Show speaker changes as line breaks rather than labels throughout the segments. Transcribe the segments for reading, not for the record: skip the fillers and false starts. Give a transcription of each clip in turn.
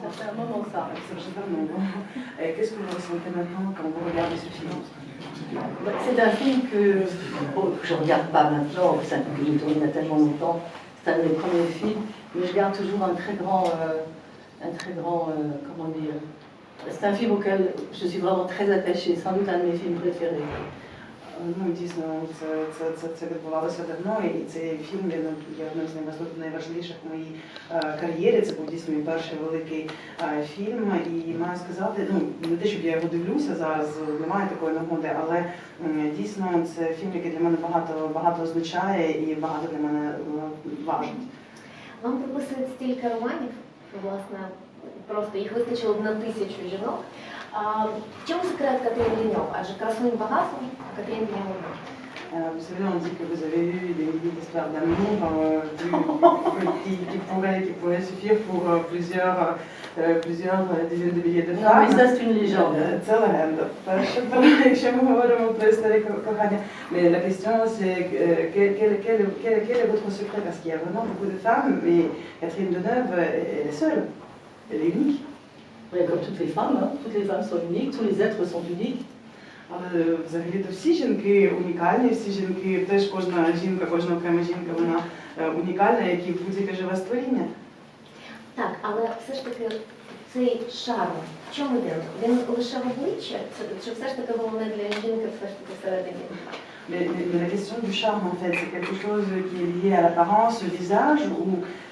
Ça fait un moment ça.
Qu'est-ce que vous ressentez maintenant quand vous regardez ce film?
C'est un film que je ne regarde pas maintenant, que j'ai tourné il y a tellement longtemps. C'est un de mes premiers films, mais je garde toujours un très grand comment dire. C'est un film auquel je suis vraiment très attachée, sans doute un de mes films préférés.
Ну, дійсно, це відбувалося давно, і цей фільм є одним з найважливіших в моїй кар'єрі. Це був дійсно мій перший великий фільм. І маю сказати, ну, не те, щоб я його дивлюся зараз, немає такої нагоди, але дійсно це фільм, який для мене багато означає і багато для мене важить.
Вам приписують стільки романів, власне, просто їх вистачило б на 1000 жінок. В чому секрет Катрін Деньов? Адже красунь багато, а Катрін Деньов одна.
Vous savez, on dit que vous avez eu des milliers d'histoires d'amour qui pourraient suffire pour plusieurs dizaines de milliers de femmes.
Non, mais ça c'est une légende.
C'est légende. Якщо ми говоримо про історію кохання, mais la question c'est quel est votre secret? Parce qu'il y a vraiment beaucoup de femmes, mais Catherine Deneuve, elle est seule, elle est unique.
Comme toutes les femmes, hein. Toutes les femmes sont uniques, tous les êtres sont uniques.
Але взагалі-то всі жінки унікальні, всі жінки, теж кожна жінка, кожна окрема жінка, вона унікальна, як і будь-яке живе створіння.
Так, але все ж таки цей шарм, в чому він лише в обличчі? Чи все ж таки головне для жінки все ж таки всередині?
Mais la question du charme, en fait, c'est quelque chose qui est lié à l'apparence, au visage, ou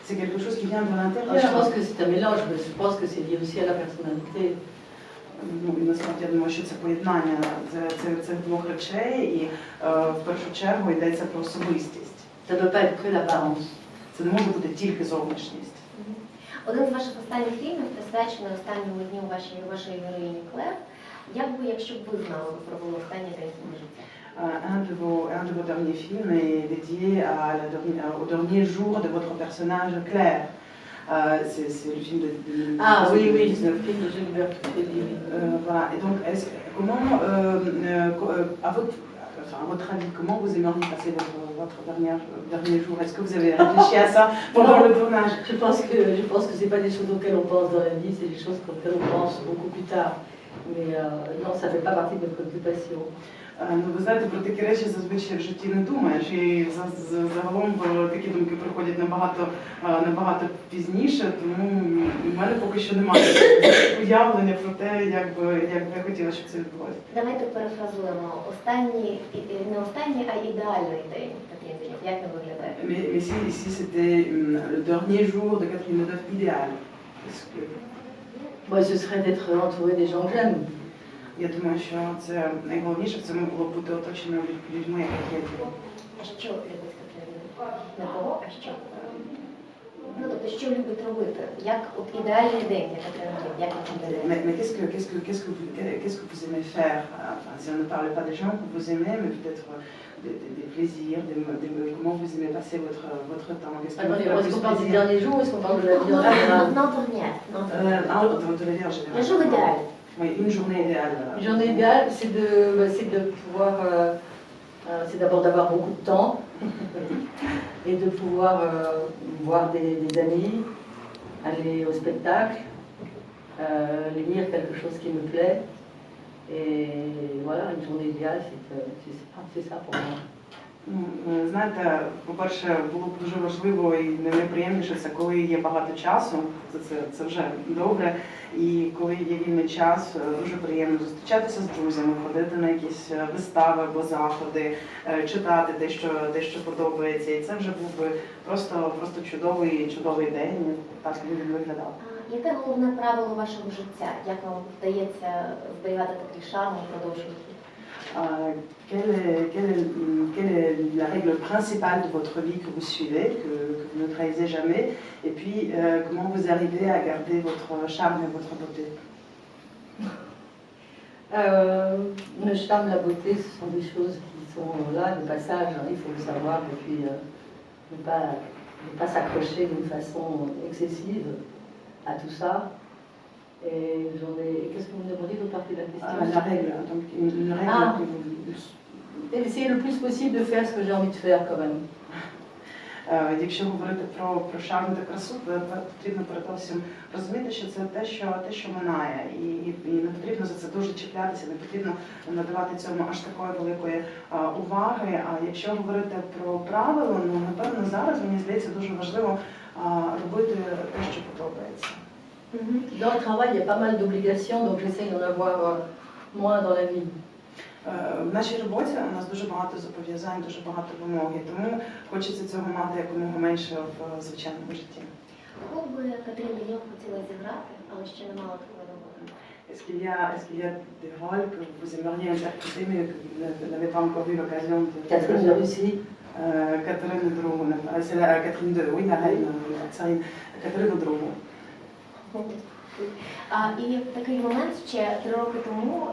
c'est quelque chose qui vient de l'intérieur?
Je pense que c'est un mélange, mais je pense que c'est lié aussi à la personnalité.
Ну, і насправді я думаю, що це поєднання цих двох речей, і в першу чергу йдеться про особистість.
Ça ne peut pas être que l'apparence.
Це не може бути тільки зовнішність.
Один з ваших останніх фільмів присвячений останньому дню вашої героїні Клер. Як би, якщо б ви знали, ви провели останній день свого життя?
Un de vos derniers films est dédié au dernier jour de votre personnage Claire. C'est le film de 2019.
Ah oui, oui, c'est le film de Gilbert Trufelli.
Voilà, et donc, comment, à votre avis, comment vous aimeriez passer votre dernier jour? Est-ce que vous avez réfléchi à ça pendant le tournage?
Je pense que c'est pas des choses auxquelles on pense dans la vie, c'est des choses auxquelles on pense beaucoup plus tard. Mais non, ça fait pas partie de mes préoccupations.
Ну, ви знаєте, про такі речі зазвичай в житті не думаєш, і загалом такі думки приходять набагато пізніше, тому в мене поки що немає уявлення про те, як би я хотіла, щоб це відбулося.
Давайте перефразуємо. Не останній, а ідеальний день Катрін Деньов. Як він виглядає?
Mais si c'était le dernier jour de Catherine Deneuve idéal,
Moi, ce serait d'être entouré des gens que j'aime.
Я думаю, що це найголовніше, це могло бути оточено людьми, яких я люблю.
А що любить Катрін Деньов? Не кого, а що? Ну, тобто, що любить робити? Як от ідеальний день для Катрін Деньов? Як він виглядає?
Mais qu'est-ce que vous aimez faire? Enfin, si on ne parle pas des gens que vous aimez, mais peut-être des plaisirs, comment vous aimez passer votre temps?
Est-ce qu'on parle du dernier jour ou est-ce qu'on parle de la vie en général?
Non, dernière.
De la vie en général.
Le jour idéal.
Oui, une journée idéale.
Une journée idéale, c'est de pouvoir, c'est d'abord d'avoir beaucoup de temps et de pouvoir voir des amis, aller au spectacle, lire quelque chose qui me plaît. Et voilà, une journée idéale, c'est ça pour moi.
Знаєте, по-перше, було б дуже важливо і найприємніше це, коли є багато часу, це вже добре, і коли є вільний час, дуже приємно зустрічатися з друзями, ходити на якісь вистави або заходи, читати те, що подобається, і це вже був би просто чудовий день, так він виглядав.
Яке головне правило вашого життя? Як вам вдається зберігати такий шарм впродовж життя?
Quelle est la règle principale de votre vie que vous suivez, que vous ne trahissez jamais, et puis comment vous arrivez à garder votre charme et votre beauté?
Le charme, la beauté, ce sont des choses qui sont là, de passage, hein, il faut le savoir, et puis ne pas s'accrocher d'une façon excessive à tout ça. Et qu'est-ce que vous me demandez d'autre partie de la question?
La règle, donc une règle
essayer le plus possible de faire ce que j'ai envie de faire quand même.
Якщо говорити про шарм та красу, то потрібно передовсім розуміти, що це те, що минає. І не потрібно за це дуже чіплятися, не потрібно надавати цьому аж такої великої уваги. А якщо говорити про правила, ну, напевно, зараз, мені здається, дуже важливо робити те, що подобається.
Dans le travail, il y a pas mal d'obligations, donc j'essaye d'en avoir moins dans la vie.
В нашій роботі у нас дуже багато зобов'язань, дуже багато вимог, і тому хочеться цього мати якомога менше в звичайному житті.
Кого би Катерина Деньов хотіла зіграти, але ще не мала такої роботи?
Est-ce qu'il y a des rôles que vous aimeriez interpréter mais que vous n'avez pas encore eu l'occasion de...
Catherine de Russie.
Catherine II, c'est la Catherine II, oui, la reine, Catherine II.
І такий момент ще 3 роки тому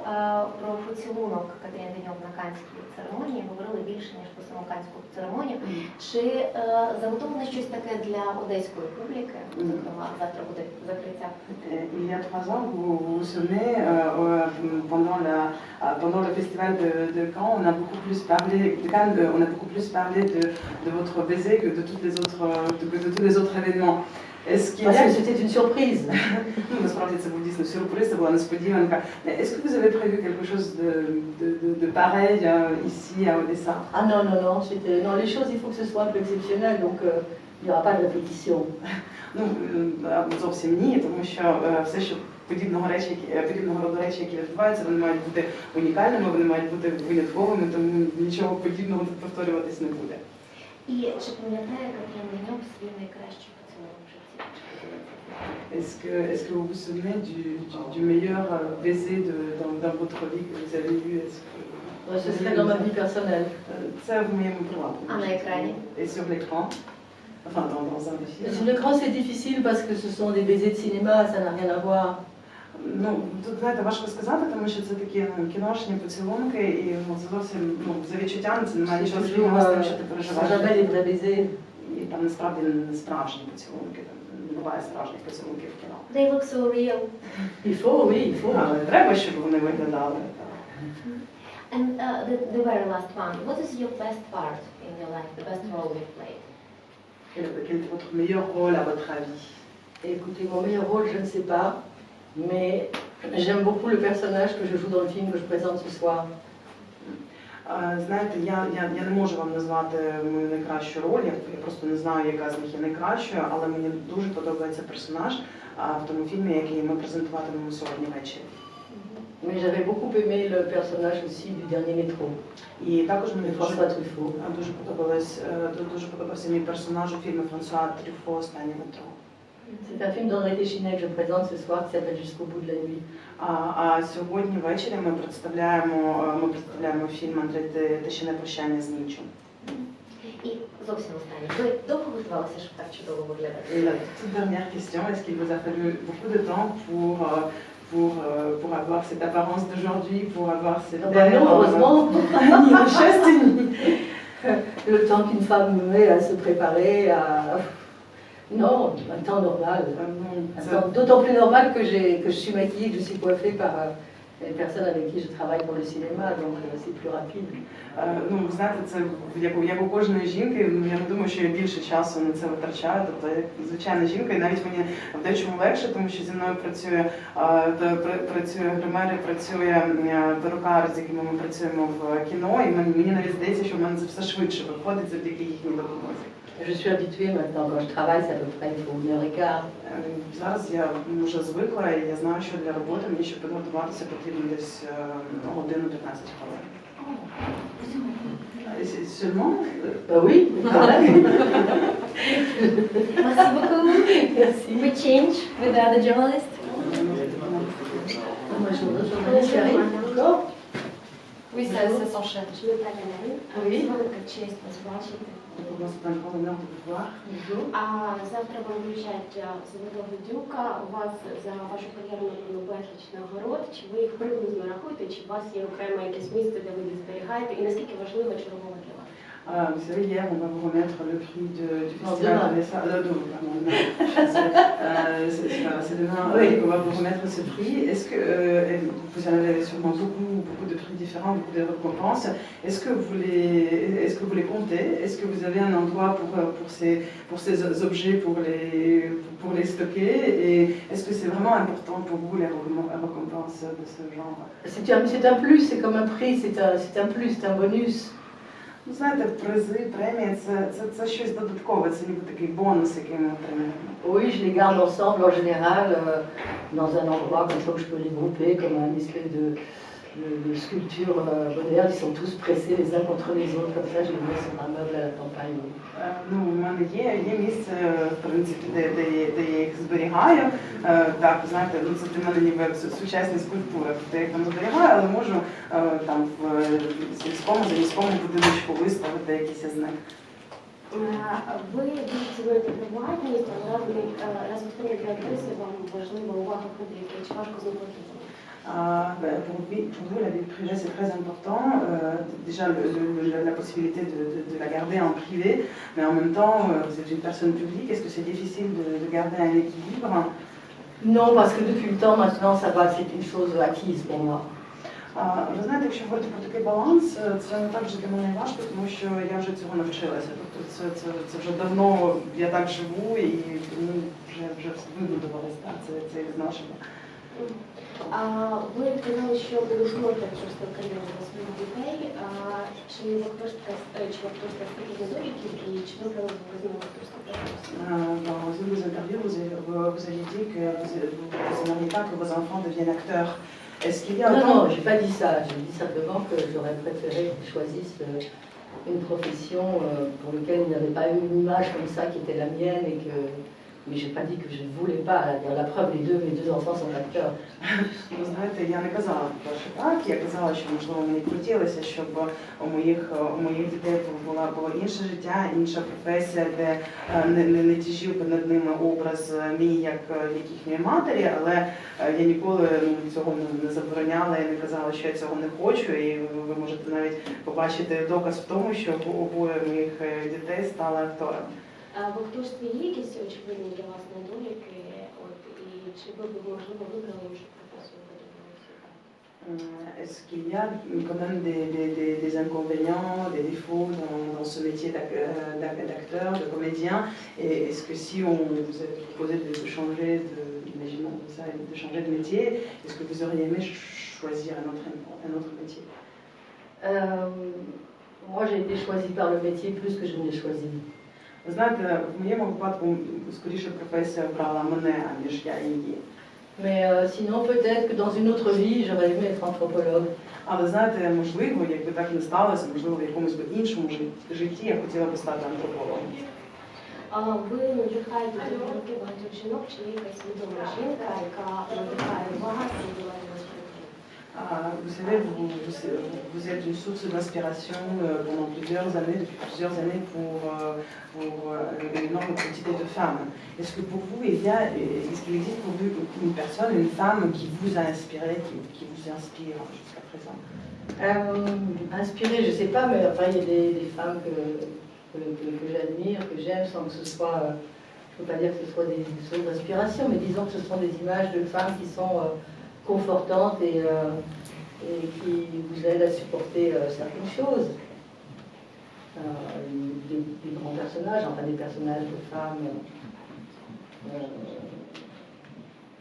про поцілунок Катерини Деньов на Каннській церемонії говорили більше, ніж про саму Каннську церемонію. Чи заготовлено щось таке для одеської публіки? Зокрема, завтра буде закриття.
Il y a 3 ans, vous vous souvenez, pendant le festival de Caen, on a beaucoup plus parlé de Cannes, on a beaucoup plus parlé de votre baiser que de tous les autres événements.
Parce que c'était une surprise.
Насправді це був дійсно сюрприз, це була несподіванка. Est-ce que vous avez prévu quelque chose de pareil ici à Odessa?
Ah non, non, non, non, les choses, il faut que ce soit un peu exceptionnel, donc il n'y aura pas de répétition.
Ну, зовсім ні, тому що все, що подібного роду речі, які відбуваються, вони мають бути унікальними, вони мають бути винятковими, тому нічого подібного тут повторюватись не буде.
І чи пам'ятає Катерина Деньов свій найкращий поцілунок в житті?
Est-ce que vous vous souvenez du meilleur baiser dans votre vie que vous avez eu?
Ce serait dans ma vie personnelle.
C'est в моєму приватному.
А на екрані?
Et sur l'écran? Enfin, dans un des films.
Sur l'écran, c'est difficile parce que ce sont des baisers de cinéma, ça n'a rien à voir.
Ну, тут, знаєте, важко сказати, тому що це такі кіношні поцілунки, і це зовсім, за відчуттями це немає нічого спільного з тим, що ти переживаєш.
Jamais les vrais baisers.
І там насправді не справжні поцілунки, там не буває справжніх поцілунків в кіно.
They look so real.
Il faut, oui, il faut.
Але треба, щоб вони виглядали.
And the very last one, what is your best part in your life, the best role you've played?
Quel est votre meilleur rôle à votre avis?
Écoutez, mon meilleur rôle, je ne sais pas, mais j'aime beaucoup le personnage que je joue dans le film que je présente ce soir.
Знаєте, я не можу вам назвати мою найкращу роль, я просто не знаю, яка з них є найкращою, але мені дуже подобається персонаж в тому фільмі, який ми презентуватимемо сьогодні ввечері.
Mais j'avais beaucoup aimé le personnage aussi du dernier métro.
І також мені
François Truffaut.
дуже подобався мій персонаж у фільмі Франсуа Трюффо «Останнє метро».
C'est un film d'André Téchiné que je présente ce soir qui s'appelle Jusqu'au bout de la nuit.
А сьогодні ввечері ми представляємо фільм Андре Téchiné «Прощання з ніччю».
І зовсім останнє. Ви довго готувалися, щоб так чудово виглядати?
Et la toute dernière question, est-ce qu'il vous a fallu beaucoup de temps pour avoir cette apparence d'aujourd'hui, pour avoir cette
Non, heureusement.
Le
Le temps qu'une femme met à se préparer, à... Non, un temps normal. D'autant plus normal que je suis maquillée, que je suis coiffée par les personnes avec qui je travaille pour le cinéma, donc c'est plus rapide.
Ну, ви знаєте, це як у кожної жінки, я не думаю, що я більше часу на це витрачаю, тобто як звичайна жінка, і навіть мені в дечому легше, тому що зі мною працює гример і працює перукар, з якими ми працюємо в кіно, і мені навіть здається, що в мене це все швидше виходить завдяки їхній допомозі.
Je suis habituée maintenant, quand je travaille, c'est à peu près il faut 1h15.
Зараз я вже звикла, і я знаю, що для роботи мені, щоб підготуватися, потрібно десь годину 15 хвилин. Seulement?
Bah oui, quand même.
Merci beaucoup.
Merci.
We change with the other journalist.
Moi, je voudrais journaliste qui arrive encore.
Oui, ça s'enchaîne. Je veux pas la
Oui.
Велика честь вас бачити. А завтра вам вручать Золотого Дюка. У вас за вашу кар'єру напевно безліч нагород. Чи ви їх приблизно рахуєте, чи у вас є окреме якесь місце, де ви їх зберігаєте? І наскільки важливо чергова для вас?
Vous savez, hier, on va vous remettre le prix du
Non,
festival
demain.
de l'Essa. Pardon, demain. C'est demain
Oui.
qu'on va vous remettre ce prix. Est-ce que vous en avez sûrement beaucoup de prix différents, beaucoup de récompenses. Est-ce que vous les comptez? Est-ce que vous avez un endroit pour ces objets, pour les stocker? Et est-ce que c'est vraiment important pour vous les récompenses de ce genre?
C'est un plus, c'est comme un prix, c'est un plus, c'est un bonus.
Знаєте, призи, премії це щось додаткове, це ніби такий бонус, який ми отримуємо.
Oui, je les garde ensemble en général dans un endroit comme ça où je peux les grouper comme un espèce de sculptures moderne, ils sont tous pressés les uns contre les autres, comme ça je les mets sur un meuble à la campagne.
Ну, у мене є місце, в принципі, де я їх зберігаю. Так, знаєте, ну, це для мене ніби як сучасні скульптури. Я їх там зберігаю, але можу там в сільському, заміському будиночку виставити якісь із них.
Ви дуже цінуєте приватність, але разом з тим, для актриси вам важлива увага публіки, чи важко знайти?
Pour vous, la vie privée, c'est très important. Déjà, la possibilité de la garder en privé, mais en même temps, vous êtes une personne publique. Est-ce que c'est difficile de garder un équilibre?
Non, parce que depuis le temps maintenant, ça va, c'est une chose acquise pour moi.
Ви знаєте, якщо говорити про такий баланс, це не так вже для мене важко, тому що я вже цього навчилася. Тобто це вже давно я так живу і вже вибудувалося це відношення.
Ви казали, що ви думаєте, що це кар'єру для своїх дітей. Чи ви актуєте такі недоліки і чи ви знову акторську професію?
Dans une des interviews, vous avez dit que vous n'aimeriez pas que vos enfants deviennent acteurs. Est-ce qu'il y a
Non, j'ai pas dit ça. J'ai dit simplement que j'aurais préféré qu'ils choisissent une profession pour laquelle il n'y avait pas eu une image comme ça qui était la mienne et que... Mais j'ai pas dit que je ne voulais pas. La preuve, mes deux enfants sont acteurs.
Ви знаєте, я не казала перше так, я казала, що можливо мені хотілося, щоб у моїх дітей було інше життя, інша професія, де не тяжів над ними образ мій, як їхньої матері, але я ніколи цього не забороняла і не казала, що я цього не хочу, і ви можете навіть побачити доказ в тому, що обоє моїх дітей стали акторами.
В акторстві є якісь очевидні для вас недоліки, і чи ви б, можливо, вибрали іншу професію?
Est-ce qu'il y a quand même des inconvénients, des défauts dans ce métier d'acteur, de comédien? Et est-ce que si on vous avait proposé de changer imaginons ça, de changer de métier, est-ce que vous auriez aimé choisir un autre métier?
Moi, j'ai été choisie par le métier plus que je ne l'ai choisi.
Ви знаєте, в моєму випадку скоріше професія обрала мене, ніж я її.
Mais sinon, peut-être que dans une autre vie, j'aurais aimé être anthropologue.
Але знаєте, можливо, якби так не сталося, можливо, в якомусь би іншому житті я хотіла би стати антропологом.
Ви надихаєте думки багатьох жінок, чи є якась відома жінка, яка надихає вас і відбуває вас?
Vous savez, vous êtes une source d'inspiration pendant plusieurs années, depuis plusieurs années pour une énorme quantité de femmes. Est-ce que pour vous, est-ce qu'il existe pour vous une personne, une femme qui vous a inspiré, qui vous inspire jusqu'à présent?
Inspirée, je ne sais pas, mais enfin, il y a des femmes que j'admire, que j'aime, sans que ce soit, je ne peux pas dire que ce soit des sources d'inspiration, mais disons que ce sont des images de femmes qui sont confortantes et qui vous aident à supporter certaines choses. Des grands personnages, enfin des personnages de femmes,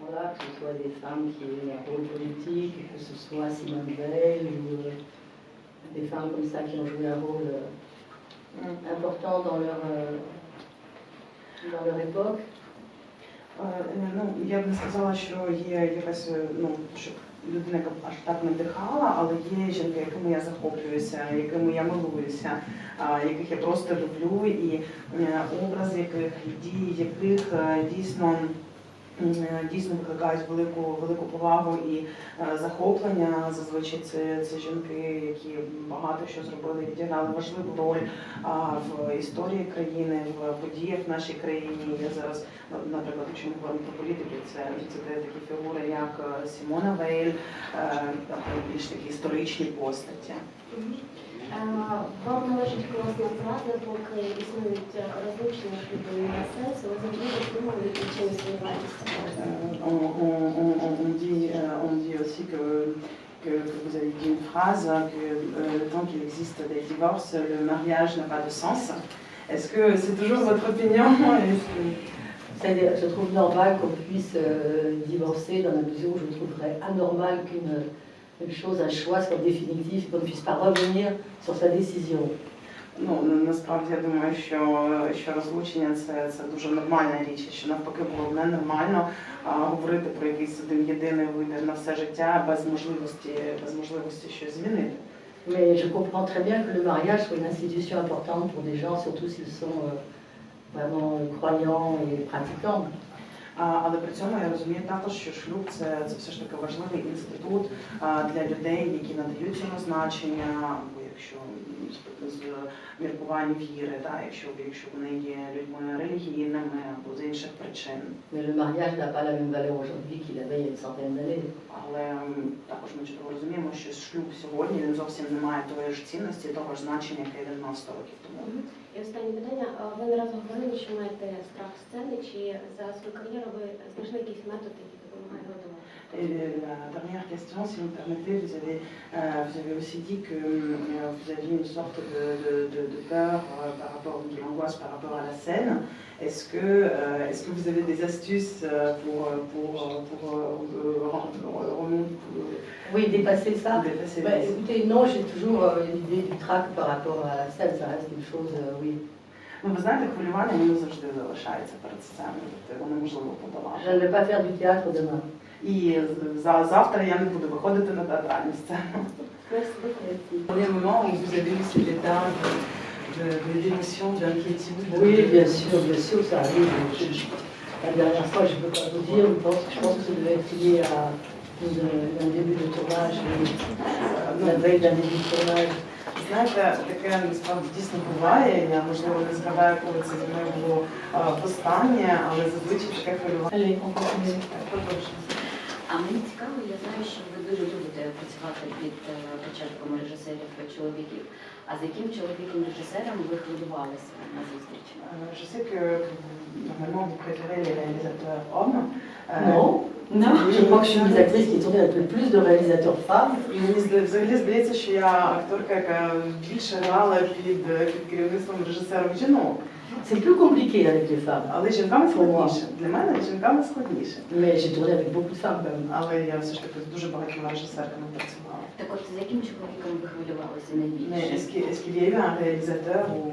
voilà, que ce soit des femmes qui ont un rôle politique, que ce soit Simone Veil ou des femmes comme ça qui ont joué un rôle important dans leur époque.
Ну, я б не сказала, що є якась, що людина аж так надихала, але є жінки, якими я захоплююся, якими я милуюся, яких я просто люблю, і образи яких, дії яких дійсно викликають велику повагу і захоплення. Зазвичай це жінки, які багато що зробили, відіграли важливу роль в історії країни, в подіях в нашій країні. Я зараз, наприклад, якщо ми говоримо про політику, це такі фігури, як Сімона Вейль, більш такі історичні постаті.
Вам належить класна фраза, поки існують розлучення шлюбу і на сенс, ви завжди роздумуєте причини своєї вартості.
On dit aussi que vous avez dit une phrase, que le temps qu'il existe des divorces, le mariage n'a pas de sens. Est-ce que c'est toujours votre opinion?
Je trouve normal qu'on puisse divorcer dans la mesure où je trouverais anormal qu'une chose, un choix soit définitif et qu'on ne puisse pas revenir sur sa décision.
Ну, насправді я думаю, що розлучення це дуже нормальна річ, і що навпаки було б ненормально говорити про якийсь один єдиний вибір на все життя без можливості щось змінити.
Mais je comprends très bien que le mariage soit une institution importante pour des gens, surtout s'ils sont vraiment croyants et pratiquants.
Але при цьому я розумію також, що шлюб це все ж таки важливий інститут для людей, які надають цьому значення, або якщо з міркувань віри, якщо вони є людьми релігійними або з інших причин.
Mais le mariage n'a pas la même valeur aujourd'hui qu'il avait il y a une centaine d'années.
Але також ми чудово розуміємо, що шлюб сьогодні він зовсім не має тої ж цінності, того ж значення, яке він мав 100 років тому.
І останнє питання. Ви не раз говорили, що маєте страх сцени, чи за свою кар'єру ви знайшли якийсь метод, який допомагає готувати?
Et la dernière question, si vous me permettez, vous avez aussi dit que vous aviez une sorte de peur par rapport, de l'angoisse par rapport à la scène. Est-ce que vous avez des astuces pour
Oui, dépasser ça.
Dépasser
écoutez, non, j'ai toujours l'idée du trac par rapport à la scène, ça reste une chose, oui.
Ну, ви знаєте, хвилювання воно завжди залишається перед сценою, тобто його неможливо подолати.
Je ne vais pas faire du théâtre demain.
І завтра я не буду виходити на театральну сцену. Au moment où vous avez eu cet état d'émotion, d'inquiétude.
Oui, bien sûr, ça arrive. La dernière fois, je ne peux pas vous dire, je pense que ça devait être lié à un début de tournage, la veille d'un début de tournage.
Знаєте, таке насправді дійсно буває, я, можливо, не згадаю, коли це зі мною було востаннє, але зазвичай таке хвилювання.
А мені цікаво, я знаю, що ви дуже любите працювати під початком режисерів чоловіків. А з яким чоловіком-режисером ви хвилювалися на зустрічі?
Je sais que normalement vous préférez les réalisateurs hommes.
Non, je crois que je suis une des actrices qui est tournée avec le plus de réalisateurs femmes.
Мені взагалі здається, що я акторка, яка більше грала під керівництвом режисерів жінок.
C'est plus compliqué avec les femmes.
Але жінками складніше. Для мене жінками складніше.
Mais j'ai tourné avec beaucoup de femmes quand même.
Але я все ж таки з дуже багатьма режисерками працювала.
Так от, з яким чоловіком ви хвилювалися найбільше?
Mais est-ce qu'il y a eu un réalisateur ou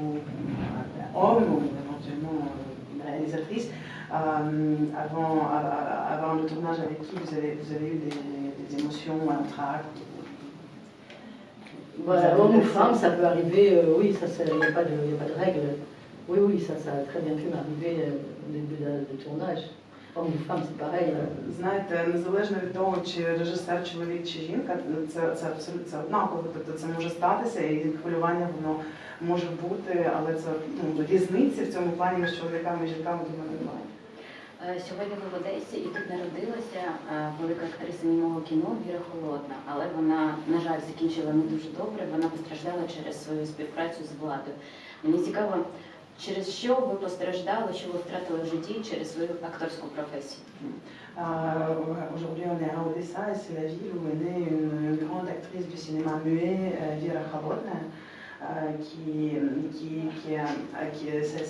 un homme ou éventuellement une réalisatrice avant le tournage avec qui vous avez eu des émotions, un trac?
Voilà, homme ou femme, ça peut arriver, oui, il n'y a pas de règle. Oui, ça a très bien pu m'arriver au début de tournage. Homme ou femme, c'est pareil.
Знаєте, незалежно від того, чи режисер, чоловік, чи жінка, це абсолютно однаково. Тобто це може статися, і хвилювання воно може бути, але це різниці в цьому плані між чоловіками і жінками до мене немає.
Сьогодні ви в Одесі, і тут народилася велика актриса німого кіно Віра Холодна, але вона, на жаль, закінчила не дуже добре, вона постраждала через свою співпрацю з владою. Мені цікаво, через що ви постраждали, що ви втратили в житті через свою акторську професію?
Aujourd'hui, on est à Odessa et c'est la ville où est née une grande actrice du cinéma muet, Vera Kharotna,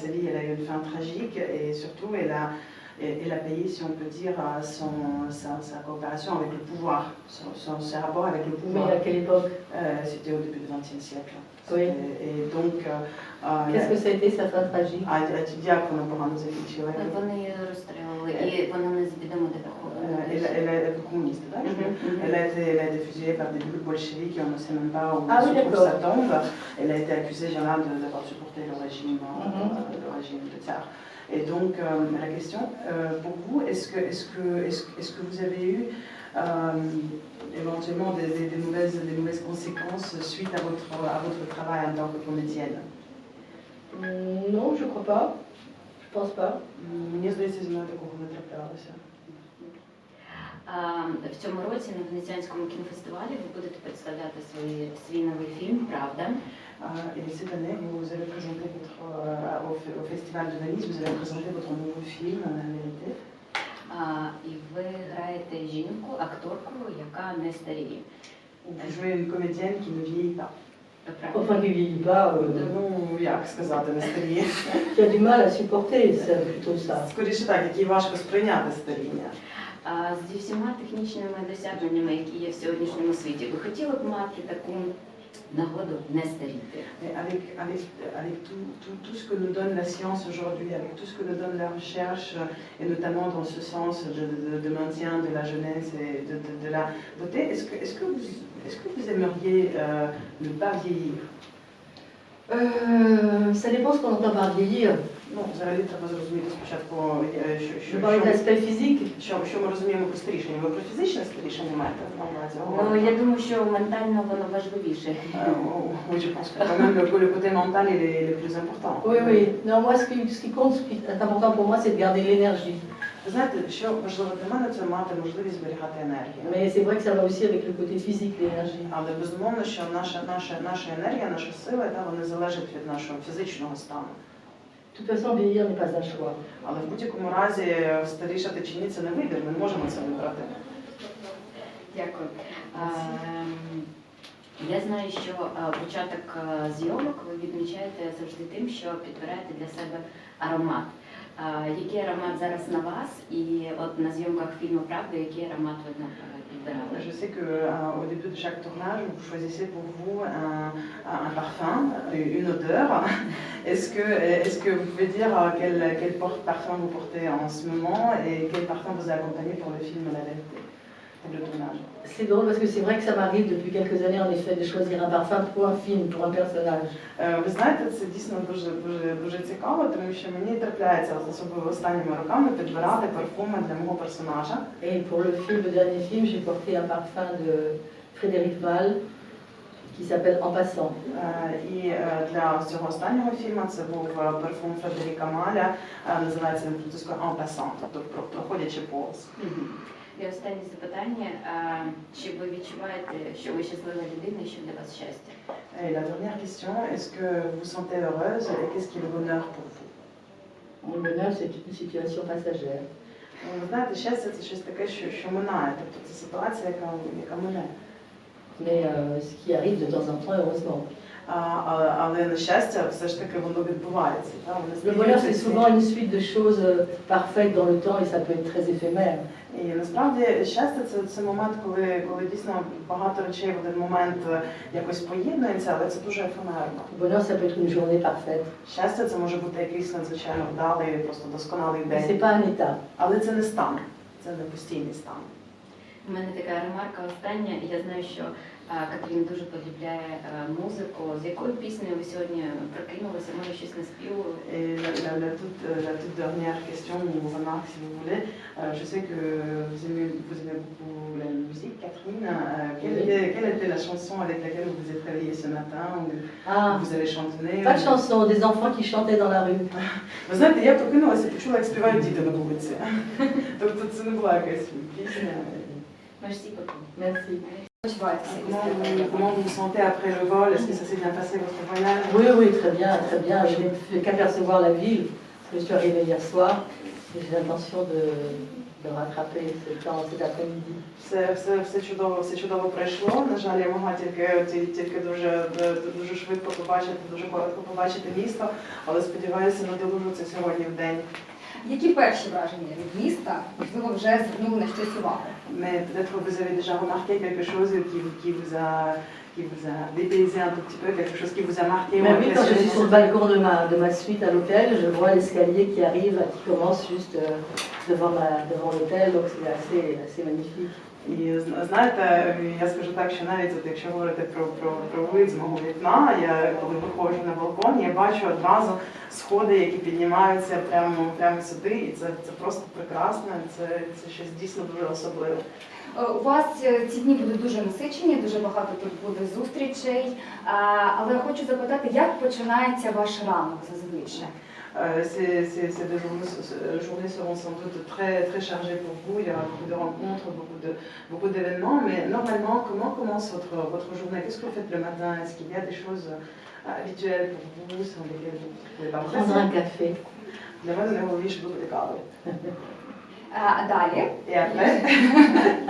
sa vie, elle a eu une fin tragique et surtout, elle a payé, si on peut dire, sa coopération avec le pouvoir, ses rapports avec le pouvoir.
Mais à quelle époque?
C'était au début du XXe siècle.
Oui.
Et donc...
Qu'est-ce que ça a été sa fin tragique?
Як вона погано закінчила?
Вони її розстрілили, і вона невідомо де похована.
Elle est communiste, là. Elle a été fusillée par des groupes bolcheviques et on ne sait même pas où se trouve sa tombe. Elle a été accusée d'avoir supporté le régime de tsar. Et donc la question pour vous, est-ce que vous avez eu éventuellement des mauvaises conséquences suite à votre travail en tant que comédienne?
Non, je crois pas. Je pense pas.
Мені здається, зі мною такого не траплялося.
В цьому році на Венеціанському кінофестивалі ви будете представляти свій новий фільм «Правда».
Et cette année, vous allez présenter au Festival de Venise, vous allez présenter votre nouveau film, La Vérité.
І ви граєте жінку, акторку, яка не старіє.
Vous jouez une comédienne qui ne vieillit pas.
Enfin, qui vieillit pas,
Ну, як сказати, не старіє.
qui a du mal à supporter, c'est plutôt ça.
Скоріше так, який важко сприйняти старіння.
Зі всіма технічними досягненнями, які є в сьогоднішньому світі, ви хотіли б мати таку нагоду не старіти?
Mais avec tout ce que nous donne la science aujourd'hui, avec tout ce que nous donne la recherche, et notamment dans ce sens de maintien de la jeunesse et de la beauté, est-ce que vous aimeriez ne pas vieillir?
Ça dépend ce qu'on entend par vieillir.
Ну, взагалі треба зрозуміти спочатку,
Je parle de l'aspect physique.
що ми розуміємо про старішення. Ви про фізичне старішення маєте на увазі?
Ну, я думаю, що ментально воно важливіше.
Oui, je pense que quand même le côté mental est le plus important.
Oui, oui. Non, moi, ce qui compte, ce qui est important pour moi, c'est de garder l'énergie.
Ви знаєте, що важливо для мене, це мати можливість зберігати енергію.
Mais c'est vrai que ça va aussi avec le côté physique, l'énergie.
Але безумовно, що наша енергія, наша сила, вони залежать від нашого фізичного стану.
De toute façon, vieillir n'est pas un choix.
Але в будь-якому разі старішати чи ні, це не вибір, ми не можемо це вибрати.
Дякую. Я знаю, що початок зйомок ви відмічаєте завжди тим, що підбираєте для себе аромат. Який аромат зараз на вас? І от на зйомках фільму «Правда», який аромат ви підбирали?
Je sais qu'au début de chaque tournage, vous choisissez pour vous un parfum, une odeur. Est-ce que vous pouvez dire quel parfum vous portez en ce moment et quel parfum vous a accompagné pour le film La Vérité, pour le tournage?
C'est drôle parce que c'est vrai que ça m'arrive depuis quelques années en effet de choisir un parfum pour un film, pour un personnage.
Ви знаєте, це дійсно дуже цікаво, тому що мені трапляється, особливо останніми роками, підбирати парфуми для мого персонажа.
Et pour le film, le dernier film, j'ai porté un parfum de Frédéric Val qui s'appelle En passant.
І для цього останнього фільму це був парфум Фредеріка Маля, називається він французькою En passant, тобто проходячи повз.
І останнє запитання. Чи ви відчуваєте, що ви щаслива людина і що для вас щастя?
Et la dernière question, est-ce que vous vous sentez heureuse et qu'est-ce qui est le bonheur pour vous?
Le bonheur, c'est une situation passagère.
Ви знаєте, щастя це щось таке, що минає, тобто це ситуація, яка мине.
Mais ce qui arrive de temps en temps, heureusement.
Але на щастя, все ж таки воно відбувається.
Le bonheur, c'est souvent une suite de choses parfaites dans le temps et ça peut être très éphémère.
І насправді щастя це момент, коли дійсно багато речей в один момент якось поєднуються, але це дуже ефемерно.
Le bonheur, ça peut être une journée parfaite.
Щастя це може бути якийсь надзвичайно вдалий, просто досконалий
Mais
день.
c'est pas un état.
Але це не стан, це не постійний стан.
У мене така ремарка остання. Я знаю, що Катерина дуже полюбляє музику. З якою піснею ви сьогодні прокинулися? Може, щось наспівали?
Et la toute dernière question ou remarque, si vous voulez, je sais que vous aimez beaucoup la musique, Catherine. Quelle était la chanson avec laquelle vous vous êtes réveillée ce matin ou vous avez chantonné?
Pas de chanson, des enfants qui chantaient dans la rue.
Ви знаєте, я прокинулася і почула, як співають діти на вулиці. Тобто це не була якась пісня.
Merci beaucoup.
Merci.
Comment vous vous sentez après le vol? Est-ce que ça s'est bien passé votre voyage?
Oui, oui, très bien, très bien. Je n'ai fait qu'apercevoir la ville. Je suis arrivée hier soir et j'ai l'intention de rattraper ce temps cet après-midi.
Все чудово пройшло. На жаль, я могла тільки дуже швидко побачити, дуже коротко побачити місто, але сподіваюся, надолужу це сьогодні в день.
Які перші враження від міста, можливо, вже звернули на щось увагу?
Mais peut-être que vous avez déjà remarqué quelque chose qui vous a dépaysé un tout petit peu, quelque chose qui vous a marqué.
Mais oui, quand je suis sur le balcon de ma suite à l'hôtel, je vois l'escalier qui arrive, qui commence juste devant l'hôtel, donc c'est assez magnifique.
І знаєте, я скажу так, що навіть якщо говорити про вид з мого вікна, я коли виходжу на балкон, я бачу одразу сходи, які піднімаються прямо сюди, і це просто прекрасно, це щось дійсно дуже особливе.
У вас ці дні будуть дуже насичені, дуже багато тут буде зустрічей. Але я хочу запитати, як починається ваш ранок зазвичай?
Ces deux journées seront sans doute très chargées pour vous. Il y aura beaucoup de rencontres, beaucoup d'événements. Mais normalement, comment commence votre journée? Qu'est-ce que vous faites le matin? Est-ce qu'il y a des choses habituelles pour vous sans lesquelles vous ne pouvez pas vous
Prendre un café.
Для мене найголовніше буде кави.
Далі.
Et après,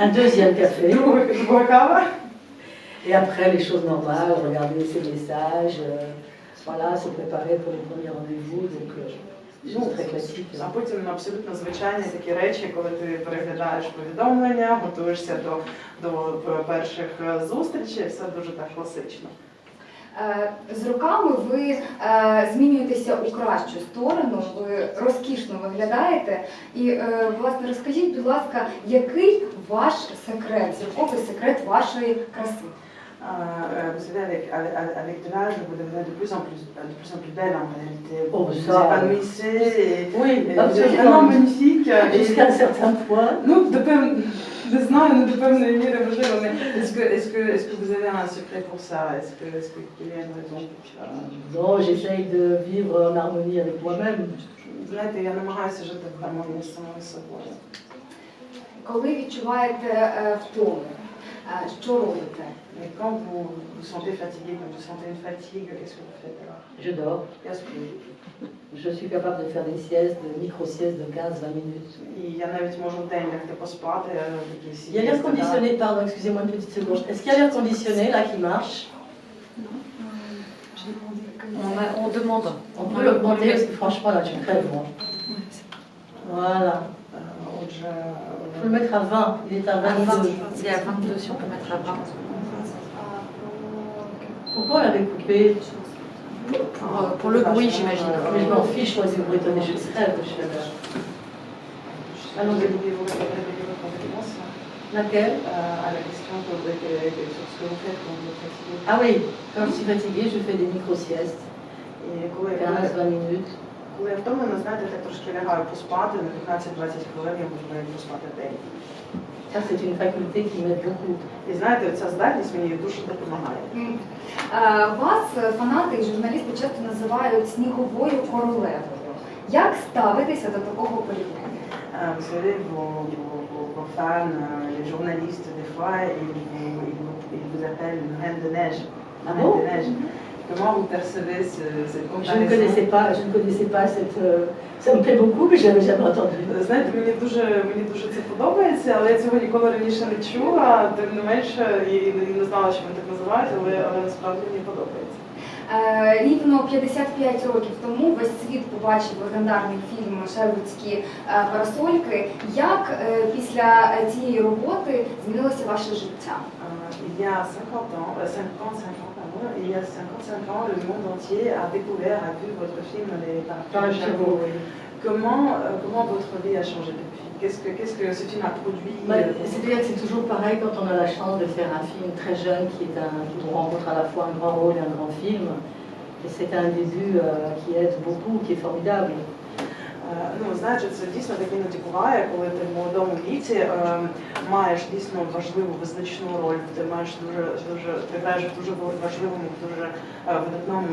Un deuxième café.
друга кава.
Et après, les choses normales, regarder ses messages, voilà, se préparer pour les premiers rendez-vous. Donc, c'est très classique.
А потім абсолютно звичайні такі речі, коли ти переглядаєш повідомлення, готуєшся до перших зустрічей, все дуже так класично.
З роками ви змінюєтеся у кращу сторону, ви розкішно виглядаєте. І, власне, розкажіть, будь ласка, який ваш секрет, зірковий секрет вашої краси?
Vous savez, avec de l'âge, vous devenez de plus en plus belle en réalité.
Oh,
Vous
ça,
vous épanouissez
Oui,
et vous êtes
absolument.
vraiment magnifique.
Jusqu'à un certain point.
Ну, не знаю, но до певної міри можливо. Est-ce que vous avez un secret pour ça? Est-ce qu'il y a une raison pour ça?
Non, j'essaye de vivre en harmonie avec moi-même.
Знаєте, я намагаюся жити в гармонії з самою собою.
Коли відчуваєте втому, що робите?
Mais quand vous vous sentez fatigué, quand vous sentez une fatigue, qu'est-ce que vous faites alors?
Je dors.
Qu'est-ce que
Je suis capable de faire des siestes, de micro-siestes de 15-20 minutes.
І я навіть можу в день лягти поспати, якісь.
Il y a l'air conditionné, pardon, excusez-moi une petite seconde. Est-ce qu'il y a l'air conditionné là qui marche?
On demande.
On peut l'augmenter parce que franchement là tu crèves moi. Voilà.
Отже,
Il faut le mettre à 20. Il est à 22.
Il est à 22 si on peut mettre à 20.
Pourquoi on l'avait coupé?
Pour le bruit, j'imagine.
Mais je m'en fiche, moi, si vous bretonnez, je crève.
allons-y, pouvez-vous répéter votre réponse
Laquelle?
à la question sur ce que vous faites quand vous êtes fatigué?
Ah oui, quand je suis fatiguée, je fais des micro-siestes,
І коли
15-20 minutes.
я втомлена, знаєте, так трошки лягаю поспати, на 15-20 хвилин я можу навіть поспати в день.
Ça, c'est une faculté qui m'aide beaucoup.
І знаєте, ця здатність мені дуже допомагає.
Вас фанати і журналісти часто називають сніговою королевою. Як ставитися до такого порівняння?
Vous savez, vos fans, les journalistes, des fois, ils vous appellent une reine de neige.
Ah bon?
Reine de neige. Comment vous percevez cette
Je
comparaison?
ne connaissais pas cette... Ça me plaît beaucoup, mais je l'avais jamais entendu.
Знаєте, мені дуже це подобається, але я цього ніколи раніше не чула, тим не менше, і не знала, що вони так називають, але насправді мені подобається.
Рівно 55 років тому весь світ побачив легендарний фільм «Шервудські парасольки». Як після цієї роботи змінилося ваше життя?
Il y a 55 ans, le monde entier a découvert, a vu votre film Les Parapluies de Cherbourg. Comment votre vie a changé depuis? Qu'est-ce que ce film a produit?
C'est-à-dire que c'est toujours pareil quand on a la chance de faire un film très jeune qui rencontre à la fois un grand rôle et un grand film. Et c'est un début qui aide beaucoup, qui est formidable.
Ну, знаєте, це дійсно так іноді буває, коли ти в молодому віці маєш дійсно важливу визначну роль, ти граєш в дуже важливому, дуже видатному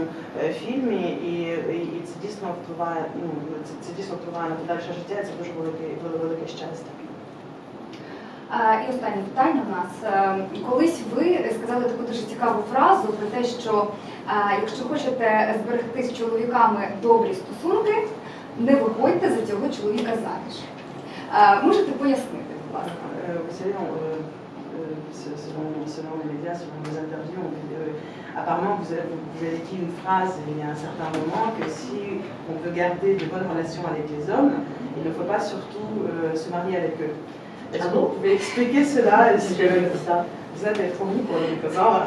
фільмі, і це дійсно впливає, це дійсно впливає на подальше життя, і це дуже велике щастя.
І останнє питання у нас. Колись ви сказали таку дуже цікаву фразу про те, що якщо хочете зберегти з чоловіками добрі стосунки, не виходьте за цього чоловіка заміж. Можете пояснити, будь ласка?
Vous savez, selon les médias, selon les interviews, apparemment vous avez dit une phrase il y a un certain moment que si on veut garder de bonnes relations avec les hommes, il ne faut pas surtout se marier avec eux. Est-ce que vous pouvez expliquer cela? Est-ce que vous avez promis pour le казала?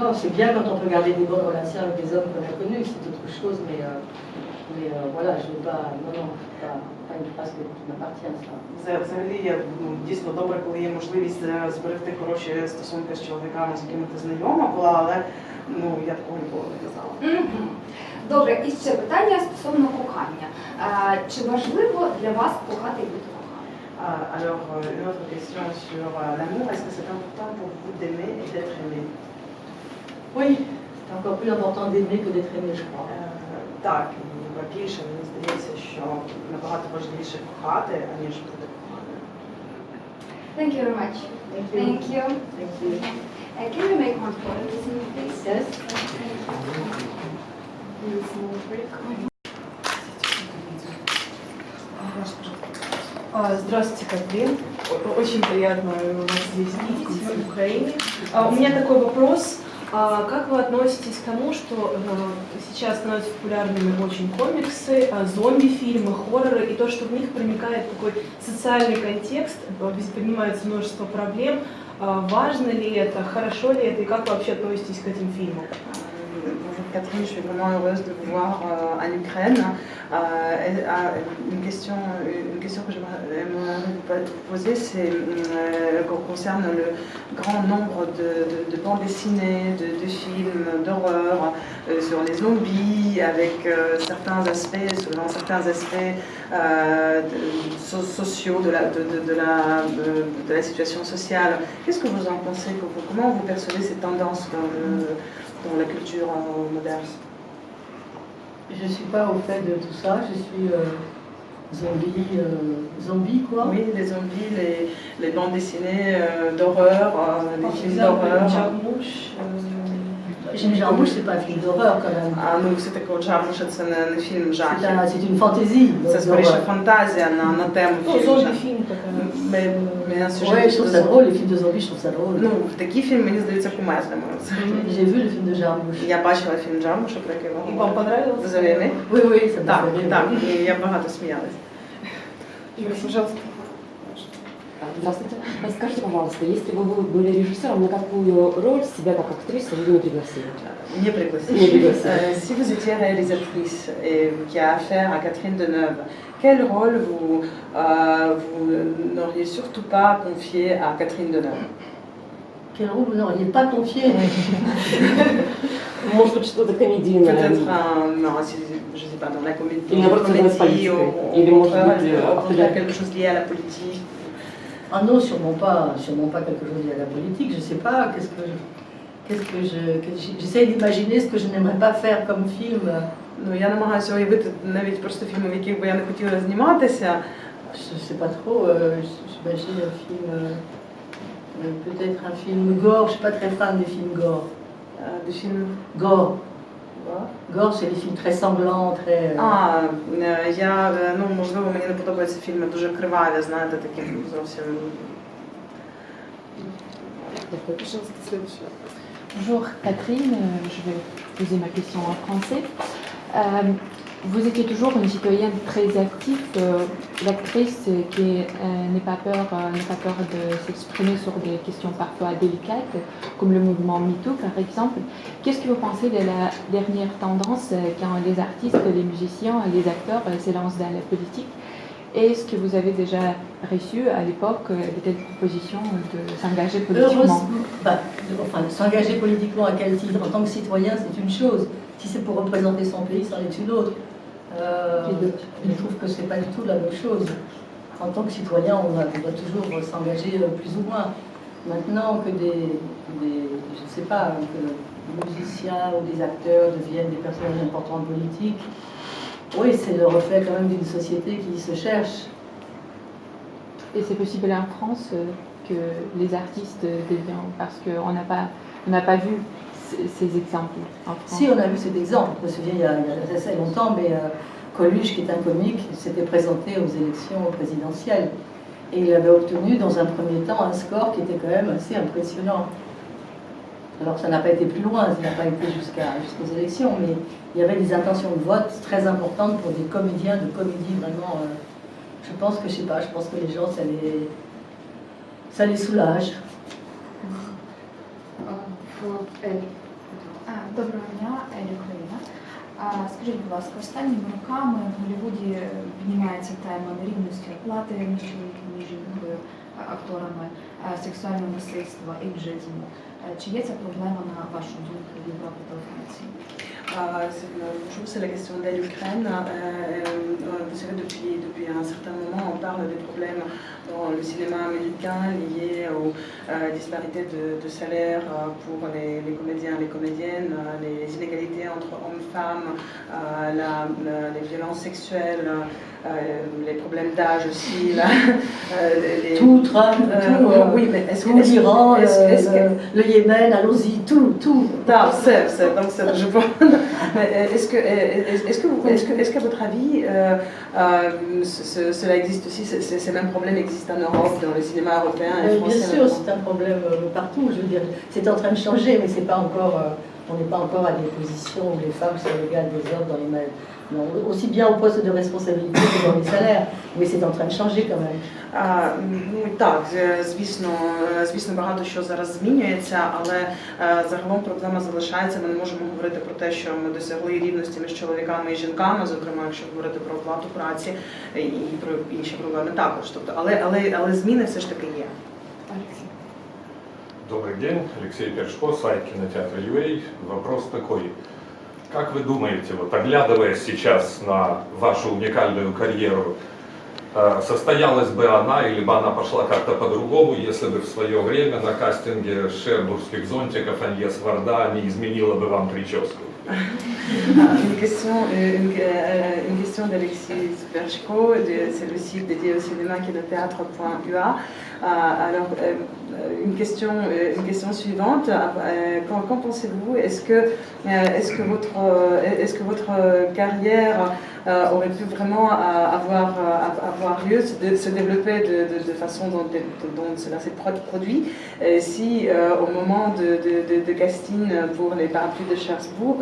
Non, c'est bien quand on peut garder des bonnes relations avec des hommes qu'on a connus, c'est autre chose, mais voilà, je ne veux pas, pas une phrase qui m'appartient, ça.
Взагалі, дійсно добре, коли є можливість зберегти хороші стосунки з чоловіками, з якими ти знайома була, але я такого ніколи не казала.
Добре, і ще питання стосовно кохання. Чи важливо для вас кохати і бути коханим?
Alors, une autre question sur l'amour. Est-ce que c'est important pour vous d'aimer et d'être aimé?
Oui, c'est encore plus important d'aimer que d'être aimé, je crois.
Так, і важливіше, мені здається, що набагато важливіше кохати, аніж бути коханим.
Thank you very much.
Thank you.
Thank you.
Thank you.
Can we make one photo with me, please?
Yes.
Здравствуйте, Катрин. Очень приятно вас здесь видеть, в Украине. У меня такой вопрос. Как вы относитесь к тому, что сейчас становятся популярными очень комиксы, зомби-фильмы, хорроры, и то, что в них проникает такой социальный контекст, поднимается множество проблем? Важно ли это, хорошо ли это, и как вы вообще относитесь к этим фильмам?
Bonjour Catherine, je suis vraiment heureuse de vous voir en Ukraine. Une question que j'aimerais vous poser, c'est concerne le grand nombre de bandes dessinées, de films d'horreur sur les zombies, avec certains aspects sociaux de la situation sociale. Qu'est-ce que vous en pensez? Comment vous percevez ces tendances dans la culture moderne?
Je ne suis pas au fait de tout ça, je suis zombie quoi.
Oui, les zombies, les bandes dessinées d'horreur, les films d'horreur.
Jarmusch, c'est pas un film d'horreur quand même.
Ну, все-таки Джармуша це не фільм жахів.
C'est une fantaisie.
Це скоріше фантазія на тему фільму.
Зомби-фильм такой.
Ouais, je trouve ça drôle, les films de zombies, je trouve ça drôle.
Ну, такі фільми, мені здаються, кумедними.
J'ai vu le film de Jarmusch.
Я бачила фільм Джармуша, про який
И вам понравилось?
Vous avez aimé?
Oui, oui, ça m'a
Так,
fait rire.
так, і я багато сміялась.
Юля, пожалуйста.
Здравствуйте. Расскажите, пожалуйста, если бы вы были режиссером, на какую роль себя как актрису вы не пригласили?
Не пригласили. Si vous étiez réalisatrice et qui a affaire à Catherine Deneuve, quel rôle vous n'auriez surtout pas confié à Catherine Deneuve?
Quel rôle vous n'auriez pas confié?
Может быть, что-то комедийное?
Peut-être non, je sais pas, dans la comédie,
Или наоборот, связано с политикой? Или, может быть,
au contraire, quelque chose lié à la politique.
Ah non, sûrement pas quelque chose lié à la politique. Je sais pas, j'essaie d'imaginer ce que je n'aimerais pas faire comme film.
Ну, я намагаюся уявити навіть просто фільми, в яких би я не хотіла зніматися.
Je sais pas trop, j'imagine un film, peut-être un film gore, je suis pas très fan des films gore.
Des films
Gore. Gore, c'est des films très sanglants, très...
можливо, мені не подобаються фільми дуже криваві, знаєте, такі зовсім...
Пожалуйста, следующее.
Bonjour Catherine, je vais poser ma question en français. Vous étiez toujours une citoyenne très active, l'actrice qui n'a pas peur de s'exprimer sur des questions parfois délicates, comme le mouvement MeToo par exemple. Qu'est-ce que vous pensez de la dernière tendance quand les artistes, les musiciens, les acteurs s'élancent dans la politique? Est-ce que vous avez déjà reçu à l'époque de telles propositions de s'engager politiquement?
S'engager politiquement à quel titre? En tant que citoyen, c'est une chose. Si c'est pour représenter son pays, c'en est une autre. Je trouve que c'est pas du tout la même chose. En tant que citoyen, on doit toujours s'engager plus ou moins. Maintenant que je ne sais pas, que des musiciens ou des acteurs deviennent des personnages importants politiques, oui, c'est le reflet quand même d'une société qui se cherche.
Et c'est possible en France que les artistes deviennent, parce qu'on n'a pas vu ces exemples en France.
Si, on a vu cet exemple. Je me souviens, il y a assez longtemps, mais Coluche, qui est un comique, s'était présenté aux élections présidentielles. Et il avait obtenu, dans un premier temps, un score qui était quand même assez impressionnant. Alors, ça n'a pas été plus loin, ça n'a pas été jusqu'aux élections, mais il y avait des intentions de vote très importantes pour des comédiens de comédie vraiment. Je pense que, je sais pas, je pense que les gens, ça les soulage.
Доброго дня, Елі Україна. Скажіть, будь ласка, останніми роками в Голлівуді піднімається тема нерівності оплати між чоловіком і жінкою, акторами, сексуального насильства, ейджизму. Чи є ця проблема, на вашу думку, в Європі та у Франції?
Bonjour, c'est la question de l'Ukraine. Vous savez, depuis un certain moment, on parle des problèmes dans le cinéma américain liés aux disparités de salaire pour les comédiens et les comédiennes, les inégalités entre hommes-femmes, les violences sexuelles, les problèmes d'âge aussi.
Tout, Trump, tout,
oui, mais
tout l'Iran, le Yémen, allons-y, tout.
Non, donc je pense. Est-ce qu'à votre avis, cela existe aussi, ces mêmes problèmes existent en Europe, dans le cinéma européen et français?
Bien sûr, c'est un problème partout. Je veux dire, c'est en train de changer, mais c'est pas encore, on n'est pas encore à des positions où les femmes sont égales des hommes dans les aussi bien au poste de responsabilité que dans les salaires, mais c'est en train de changer quand même.
Так, звісно, багато що зараз змінюється, але загалом проблема залишається. Ми не можемо говорити про те, що ми досягли рівності між чоловіками і жінками, зокрема, якщо говорити про оплату праці і про інші проблеми також. Тобто, але зміни все ж таки є.
Добрый день, Алексей Першко, сайт Кинотеатр.ua. Вопрос такой. Как вы думаете, вот оглядываясь сейчас на вашу уникальную карьеру, состоялась бы она или бы она пошла как-то по-другому, если бы в свое время на кастинге шербургских зонтиков Аньес Варда не изменила бы вам прическу?
Une question d'Alexis Perchko, c'est le site dédié au cinéma Kinothéâtre.ua. Alors, une question suivante. Qu'en pensez-vous? Est-ce que votre carrière aurait pu vraiment avoir lieu, se développer de façon dont cela s'est produit si au moment de casting pour les parapluies de Cherbourg,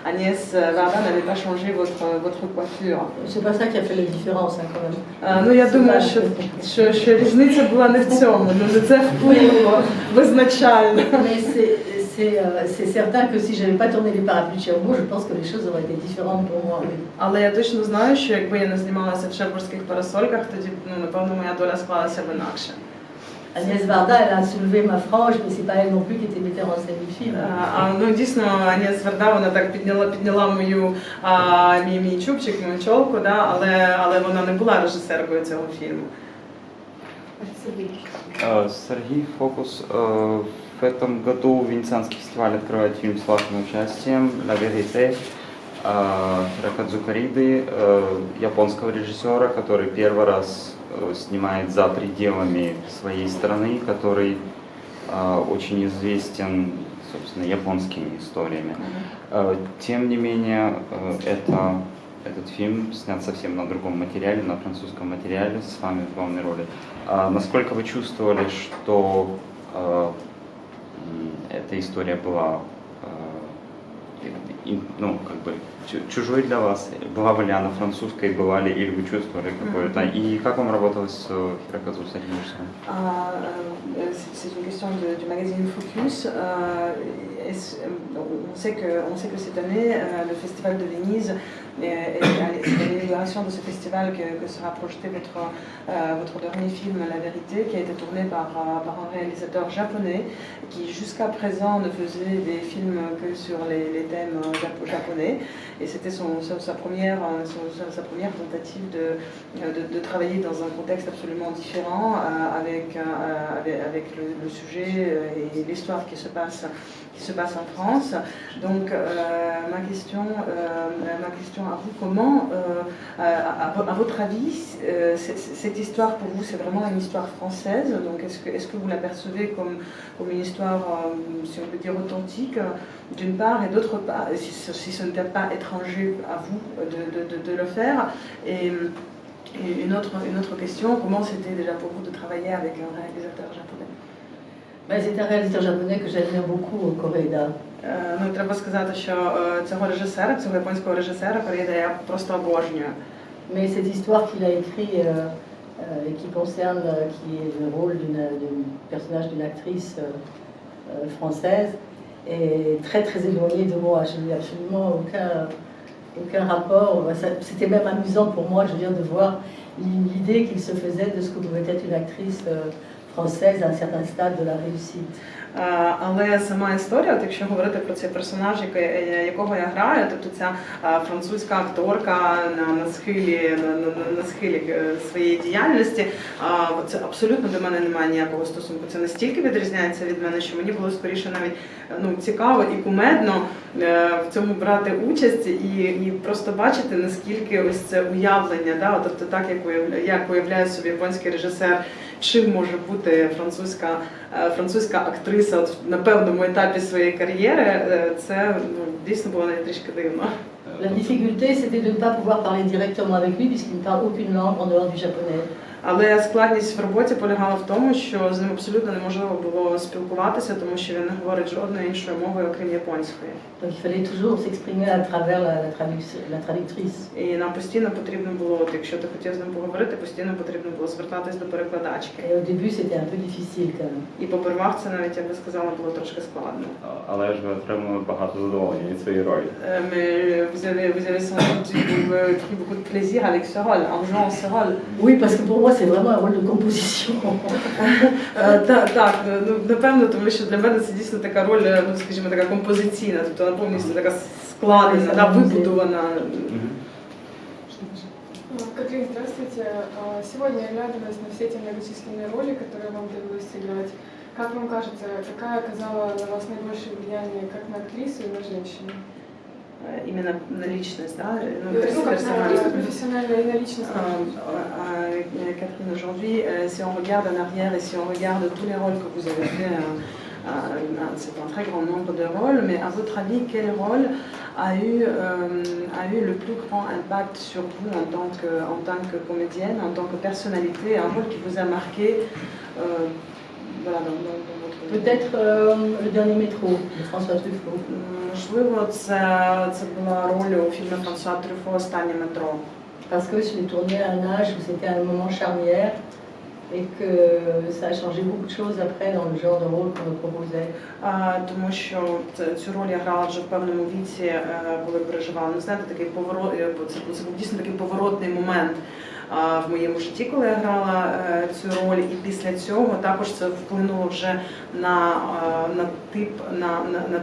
Agnès Varda n'avait pas changé votre coiffure?
C'est pas ça qui a fait la différence quand même.
Ну, я думаю, що різниця була не в цьому, не це вплинуло визначально.
Mais c'est certain que si j'avais pas tourné les parapluies de Cherbourg, je pense que les choses auraient été différentes pour moi.
Але я точно знаю, що якби я не знімалася в шербурзьких парасольках, тоді, напевно, моя доля склалася б інакше.
Agnès Varda, elle a soulevé ma frange, mais c'est pas elle non plus qui était metteur en scène du film.
Ну, дійсно, Аgnès Varda, вона так підняла мій чубчик, мою чолку, да, але вона не була режисеркою цього фільму.
Сергей Фокус. В этом году Венецианский фестиваль открывает фильм с вашим участием «La Vérité» Хирокадзу Кариды, японского режиссера, который первый раз снимает за пределами своей страны, который очень известен, собственно, японскими историями. Тем не менее, этот фильм снят совсем на другом материале, на французском материале, с вами в главной роли. Насколько вы чувствовали, что эта история была чужой для вас? Была ли она французской, была ли, или вы чувствовали какое-то? И как вам работалось с Хирокадзу Саринушем?
C'est une question du magazine Focus. On sait que cette année, le Festival de Venise, c'est à l'inauguration de ce festival que sera projeté votre dernier film, La Vérité, qui a été tourné par un réalisateur japonais qui jusqu'à présent ne faisait des films que sur les thèmes japonais. Et c'était sa première tentative de travailler dans un contexte absolument différent avec le sujet et l'histoire qui se passe en France. Donc ma question à vous, comment, à votre avis, cette histoire pour vous c'est vraiment une histoire française? Donc est-ce que vous l'apercevez comme une histoire, si on peut dire, authentique d'une part, et d'autre part, si ce n'était pas étranger à vous de le faire? Et une autre question, comment c'était déjà pour vous de travailler avec un réalisateur japonais?
C'est un réalisateur japonais que j'admire beaucoup, Koreeda.
Ну, треба сказати, що цього японського режисера Корееда я просто обожнюю.
Mais cette histoire qu'il a écrite et qui concerne, qui est le rôle du personnage d'une actrice française, est très très éloigné de moi. Je n'ai absolument aucun rapport. C'était même amusant pour moi, je veux dire, de voir l'idée qu'il se faisait de ce que pouvait être une actrice française à un certain stade de la réussite.
Але сама історія, от якщо говорити про цей персонаж, якого я граю, тобто ця французька акторка на схилі своєї діяльності, це абсолютно до мене немає ніякого стосунку. Це настільки відрізняється від мене, що мені було скоріше навіть цікаво і кумедно в цьому брати участь і просто бачити, наскільки ось це уявлення, тобто так, як уявляє собі японський режисер, чим може бути французька актриса от на певному етапі своєї кар'єри, це дійсно було навіть трішки дивно.
La difficulté, c'était de ne pas pouvoir parler directement avec lui, puisqu'il ne parle aucune langue en dehors du japonais.
Але складність в роботі полягала в тому, що з ним абсолютно неможливо було спілкуватися, тому що він не говорить жодною іншою мовою, окрім японської.
Donc il fallait toujours s'exprimer à travers la traductrice.
І нам постійно потрібно було, от якщо ти хотів з ним поговорити, постійно потрібно було звертатись до перекладачки.
Et au début, c'était un peu difficile quand même.
І попервах це навіть, я би сказала, було трошки складно.
Але ж ви отримали багато задоволення від своєї ролі.
Mais vous avez sans doute pris beaucoup de plaisir avec ce rôle, en jouant ce rôle.
Oui, parce que pour moi, c'est vraiment un rôle de composition.
Так, напевно, тому що для мене це дійсно така роль, скажімо, така композиційна, тобто вона повністю така складена, вибудована.
Катрин, здравствуйте. Сегодня, оглядываясь на все эти многочисленные роли, которые вам довелось сыграть, как вам кажется, какая оказала на вас наибольшее влияние как на актрису и на женщину?
Именно на личность, да?
Ну, как на артиста профессионально и на личность.
Catherine, aujourd'hui, si on regarde en arrière et si on regarde tous les rôles que vous avez fait, c'est un très grand nombre de rôles, mais à votre avis, quel rôle a eu le plus grand impact sur vous en tant que comédienne, en tant que personnalité, un rôle qui vous a marqué voilà, dans votre...
Peut-être le dernier métro de François Truffaut.
Можливо, це була роль у фільмі Франсуа Трюфо «Останнє метро».
Parce que je l'ai tourné à un âge où c'était un moment charnière et que ça a changé beaucoup de choses après dans le genre de rôle qu'on me proposait.
Тому що цю роль я грала вже в певному віці, коли переживала. Ну, знаєте, такий поворот, це був дійсно такий поворотний момент в моєму житті, коли я грала цю роль, і після цього також це вплинуло вже на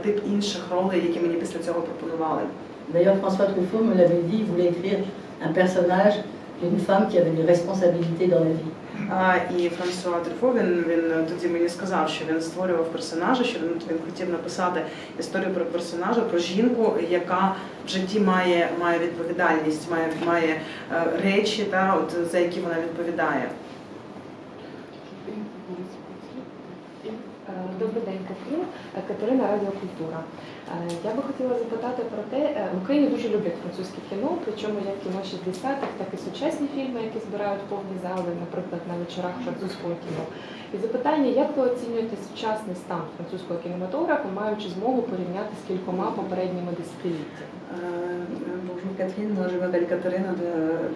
тип інших ролей, які мені після цього пропонували.
D'ailleurs, François Truffaut me l'avait dit, il voulait écrire un personnage d'une femme qui avait des responsabilités dans la vie.
І Франсуа Трюфо, він тоді мені сказав, що він створював персонажа, що він хотів написати історію про персонажа, про жінку, яка в житті має відповідальність, має речі, за які вона відповідає.
Добрий день, Катрин. Катерина, Радіокультура. Я би хотіла запитати про те, в Україні дуже люблять французьке кіно, причому як кіно 60-х, так і сучасні фільми, які збирають повні зали, наприклад, на вечорах французького кіно. І запитання, як ви оцінюєте сучасний стан французького кінематографу, маючи змогу порівняти з кількома попередніми десятиліттями?
Bonjour Catherine, moi je m'appelle Catherine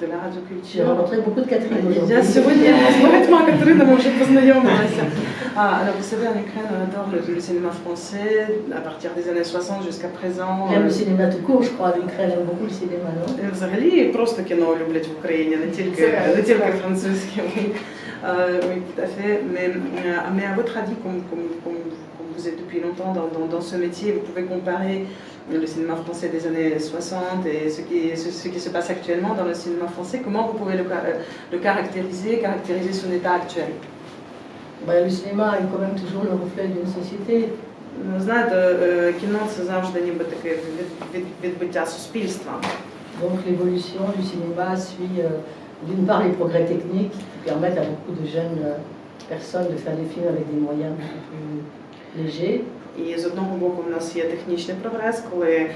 de la Radio Culture.
J'ai rencontré beaucoup de Catherine aujourd'hui.
Я сьогодні з багатьма Катеринами вже познайомилася. Alors vous savez, en Ukraine, on adore le cinéma français à partir des années 60 jusqu'à présent.
Même le cinéma tout court, je crois, l'Ukraine aime beaucoup le cinéma, non?
Взагалі просто кіно люблять в Україні, не тільки французьке. Oui, tout à fait. Mais à votre avis, comme vous êtes depuis longtemps dans ce métier, vous pouvez comparer le cinéma français des années 60 et ce qui se passe actuellement dans le cinéma français. Comment vous pouvez le caractériser son état actuel?
Le cinéma est quand même toujours le reflet d'une société.
Знаєте, кіно це завжди ніби таке відбиття суспільства.
Donc l'évolution du cinéma suit d'une part les progrès techniques qui permettent à beaucoup de jeunes personnes de faire des films avec des moyens beaucoup plus légers.
І з одного боку в нас є технічний прогрес, коли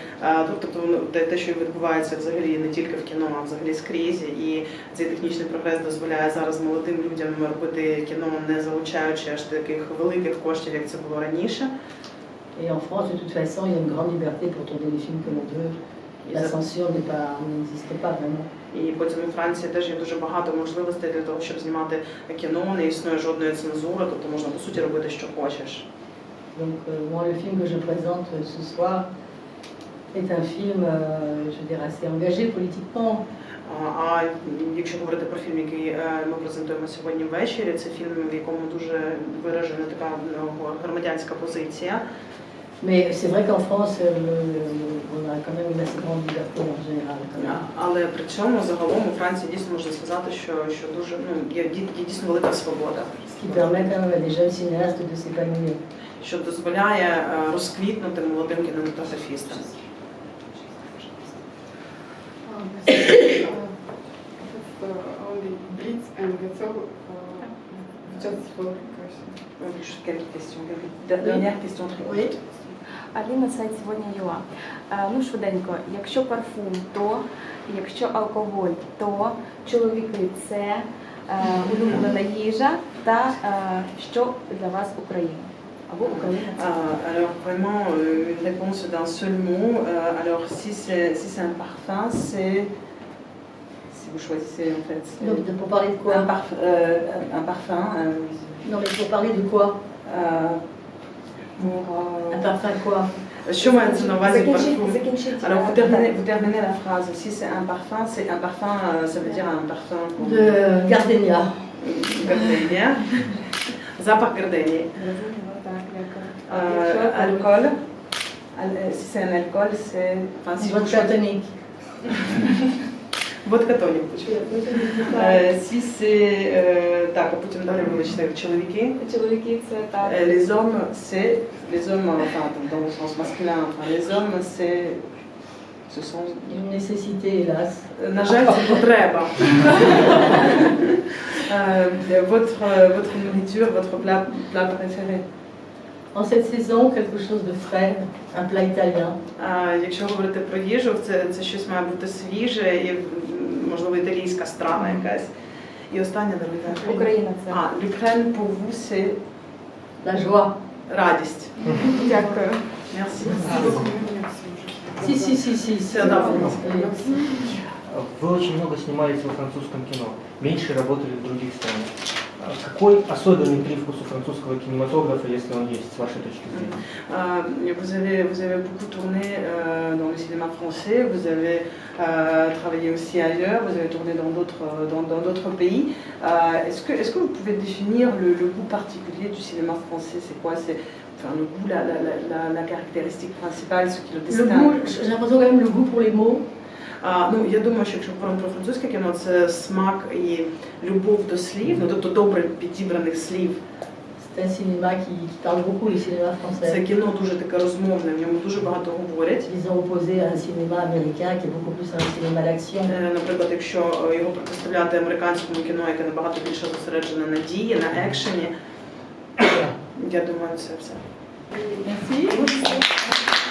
тобто те, що відбувається взагалі не тільки в кіно, а взагалі скрізь. І цей технічний прогрес дозволяє зараз молодим людям робити кіно, не залучаючи аж таких великих коштів, як це було раніше.
Et en France, de toute façon, il y a une grande liberté pour tourner des films comme on veut. La censure n'existe pas vraiment.
І потім у Франції теж є дуже багато можливостей для того, щоб знімати кіно, не існує жодної цензури, тобто можна по суті робити, що хочеш.
Donc moi, le film que je présente ce soir est un film, je dirais, assez engagé politiquement.
А якщо говорити про фільм, який ми презентуємо сьогодні ввечері, це фільм, в якому дуже виражена така громадянська позиція.
Mais c'est vrai qu'en France, on a quand même une assez grande liberté en général.
Але при цьому загалом у Франції дійсно можна сказати, що дуже є дійсно велика свобода.
Ce qui permet quand même à des jeunes cinéastes de s'épanouir.
Що дозволяє розквітнути молодим кінематографістам.
Only Blitz and Gazzo, just for question.
Quelques questions, dernières questions très courtes.
Аліна, сайт сьогодні.ua. Ну, швиденько, якщо парфум, то, якщо алкоголь, то, чоловіки – це улюблена їжа, та що для вас Україна? Або Україна це?
Alors vraiment une réponse d'un seul mot. Alors si c'est un parfum, c'est si vous choisissez en fait.
Donc pour parler de quoi?
Un parfum.
Non mais pour parler de quoi? Un parfum quoi?
Що мається на увазі парфум? Alors vous terminez la phrase. Si c'est un parfum, ça veut dire un parfum
de gardenia.
Gardenia. Запах гардении. Alcool. Si c'est un alcool, c'est.
Vodka tonique.
Vodka tonique. Si c'est. Так, а потім далі вибачте, чоловіки.
Чоловіки це так.
Les hommes, c'est. Les hommes, enfin, dans le sens masculin, enfin, les hommes, c'est. Ce sont.
Une nécessité, hélas.
На жаль, це потреба. Votre nourriture, votre plat préféré.
En cette saison, quelque chose de frais, un plat italien.
Якщо говорити про їжу, це щось має бути свіже і, можливо, італійська страва якась. І остання дорога.
Україна це.
L'Ukraine pour vous, c'est
la joie.
Радість.
Дякую.
Merci.
Si.
Вы очень много снимаете во французском кино, меньше работали в других странах. Какой особенный привкус у французского кинематографа, если он есть, с вашей точки зрения?
Vous avez beaucoup tourné dans le cinéma français, vous avez travaillé aussi ailleurs, vous avez tourné dans d'autres pays. Est-ce que vous pouvez définir le goût particulier du cinéma français? C'est quoi? C'est enfin, le goût, la caractéristique principale, ce qui le distingue?
J'ai l'impression quand même le goût pour les mots.
Ну, я думаю, що якщо говоримо про французьке кіно, це смак і любов до слів, ну, тобто добре підібраних слів.
C'est un cinéma qui parle beaucoup, le cinéma français.
Це кіно дуже таке розмовне, в ньому дуже багато говорять.
Ils ont opposé à un cinéma américain qui est beaucoup plus un cinéma d'action.
Наприклад, якщо його протиставляти американському кіно, яке набагато більше зосереджене на дії, на екшені, я думаю, це все.
Merci.